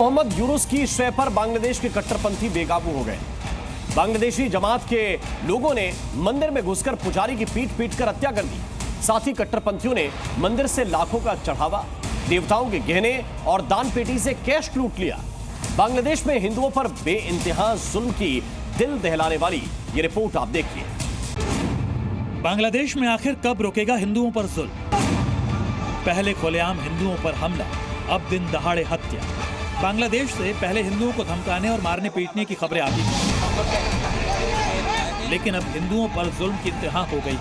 मोहम्मद यूनुस की शय पर बांग्लादेश के कट्टरपंथी बेकाबू हो गए। बांग्लादेशी जमात के लोगों ने मंदिर में घुसकर पुजारी की पीट पीट कर हत्या कर दी। साथ ही कट्टरपंथियों ने मंदिर से लाखों का चढ़ावा, देवताओं के गहने और दान पेटी से कैश लूट लिया। बांग्लादेश में हिंदुओं पर बेइंतहा जुल्म की दिल दहलाने वाली ये रिपोर्ट आप देखिए। बांग्लादेश में आखिर कब रुकेगा हिंदुओं पर जुल्म? पहले खुलेआम हिंदुओं पर हमला, अब दिन दहाड़े हत्या। बांग्लादेश से पहले हिंदुओं को धमकाने और मारने पीटने की खबरें आती थी, लेकिन अब हिंदुओं पर जुल्म की इंतहा हो गई।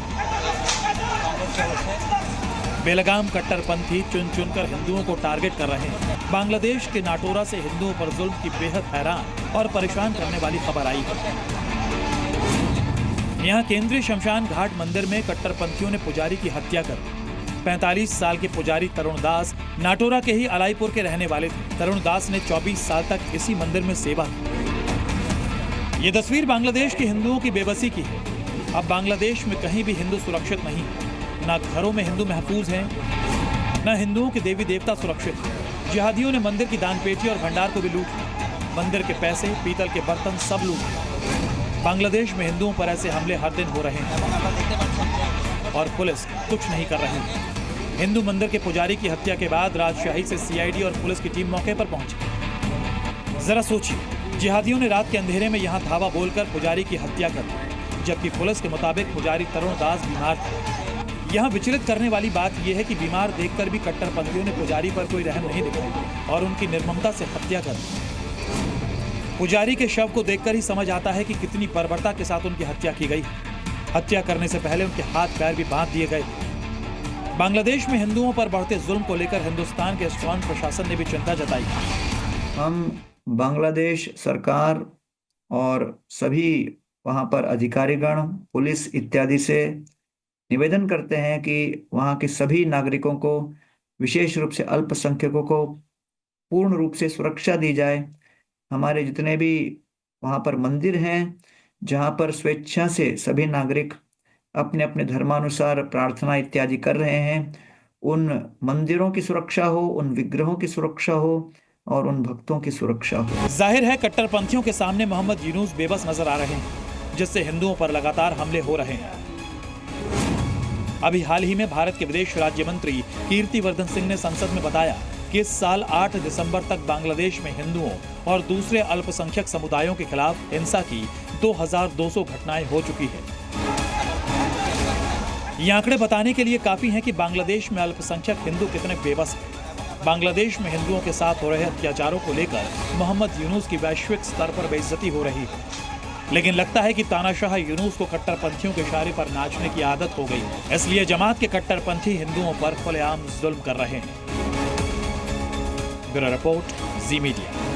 बेलगाम कट्टरपंथी चुन चुनकर हिंदुओं को टारगेट कर रहे हैं। बांग्लादेश के नाटोरा से हिंदुओं पर जुल्म की बेहद हैरान और परेशान करने वाली खबर आई है। यहाँ केंद्रीय शमशान घाट मंदिर में कट्टरपंथियों ने पुजारी की हत्या कर 45 साल के पुजारी तरुण दास नाटोरा के ही अलाईपुर के रहने वाले थे। तरुण दास ने 24 साल तक इसी मंदिर में सेवा की। ये तस्वीर बांग्लादेश के हिंदुओं की बेबसी की है। अब बांग्लादेश में कहीं भी हिंदू सुरक्षित नहीं है। ना घरों में हिंदू महफूज हैं, न हिंदुओं के देवी देवता सुरक्षित हैं। जिहादियों ने मंदिर की दान पेटी और भंडार को भी लूट लिया। मंदिर के पैसे, पीतल के बर्तन सब लूट लिए। बांग्लादेश में हिंदुओं पर ऐसे हमले हर दिन हो रहे हैं और पुलिस कुछ नहीं कर रही है। हिंदू मंदिर के पुजारी की हत्या के बाद राजशाही से सीआईडी और पुलिस की टीम मौके पर पहुंची। जरा सोचिए, जिहादियों ने रात के अंधेरे में यहाँ धावा बोलकर पुजारी की हत्या कर दी, जबकि पुलिस के मुताबिक पुजारी तरुण दास बीमार थे। यहाँ विचलित करने वाली बात यह है कि बीमार देखकर भी कट्टरपंथियों ने पुजारी पर कोई रहम नहीं दिखाई और उनकी निर्ममता से हत्या कर दी। पुजारी के शव को देखकर ही समझ आता है कि कितनी बर्बरता के साथ उनकी हत्या की गई। हत्या करने से पहले उनके हाथ पैर भी बांध दिए गए। बांग्लादेश में हिंदुओं पर बढ़ते जुल्म को लेकर हिंदुस्तान के स्ट्रॉन्ग प्रशासन ने भी चिंता जताई। हम बांग्लादेश सरकार और सभी वहां पर अधिकारीगण, पुलिस इत्यादि से निवेदन करते हैं कि वहां के सभी नागरिकों को, विशेष रूप से अल्पसंख्यकों को पूर्ण रूप से सुरक्षा दी जाए। हमारे जितने भी वहां पर मंदिर हैं, जहां पर स्वेच्छा से सभी नागरिक अपने अपने धर्मानुसार प्रार्थना इत्यादि कर रहे हैं, उन मंदिरों की सुरक्षा हो, उन विग्रहों की सुरक्षा हो और उन भक्तों की सुरक्षा हो। जाहिर है कट्टरपंथियों के सामने मोहम्मद यूनुस बेबस नजर आ रहे हैं, जिससे हिंदुओं पर लगातार हमले हो रहे हैं। अभी हाल ही में भारत के विदेश राज्य मंत्री कीर्तिवर्धन सिंह ने संसद में बताया कि इस साल 8 दिसंबर तक बांग्लादेश में हिंदुओं और दूसरे अल्पसंख्यक समुदायों के खिलाफ हिंसा की 2200 घटनाएं हो चुकी है। ये आंकड़े बताने के लिए काफी हैं कि बांग्लादेश में अल्पसंख्यक हिंदू कितने बेबस हैं। बांग्लादेश में हिंदुओं के साथ हो रहे अत्याचारों को लेकर मोहम्मद यूनुस की वैश्विक स्तर पर बेइज्जती हो रही है, लेकिन लगता है कि तानाशाह यूनुस को कट्टरपंथियों के इशारे पर नाचने की आदत हो गई, इसलिए जमात के कट्टरपंथी हिंदुओं पर खुलेआम जुल्म कर रहे हैं। ब्यूरो रिपोर्ट, जी मीडिया।